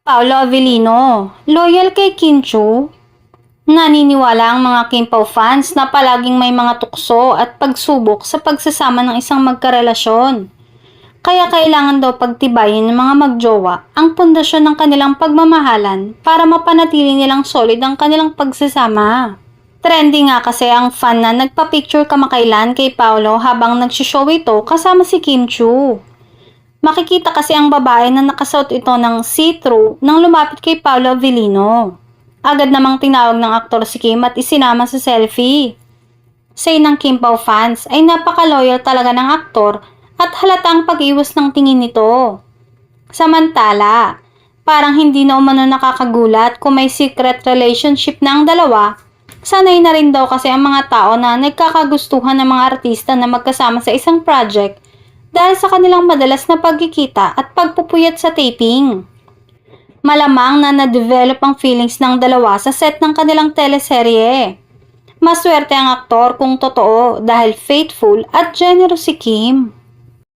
Paolo Avellino, loyal kay Kim Chiu. Naniniwala ang mga Kim Pao fans na palaging may mga tukso at pagsubok sa pagsasama ng isang magkarelasyon. Kaya kailangan daw pagtibayin ng mga magjowa ang pundasyon ng kanilang pagmamahalan para mapanatili nilang solid ang kanilang pagsasama. Trending nga kasi ang fan na nagpa-picture kamakailan kay Paolo habang nagsishow ito kasama si Kim Chiu. Makikita kasi ang babae na nakasuot ito ng see-through nang lumapit kay Paolo Avellino. Agad namang tinawag ng aktor si Kim at isinama sa selfie. Say ng Kim Pao fans ay napaka-loyal talaga ng aktor at halatang pag-iwas ng tingin nito. Samantala, parang hindi na umano nakakagulat kung may secret relationship na ang dalawa. Sanay na rin daw kasi ang mga tao na nagkakagustuhan ng mga artista na magkasama sa isang project dahil sa kanilang madalas na pagkikita at pagpupuyat sa taping. Malamang na na-develop ang feelings ng dalawa sa set ng kanilang teleserye. Maswerte ang aktor kung totoo dahil faithful at generous si Kim.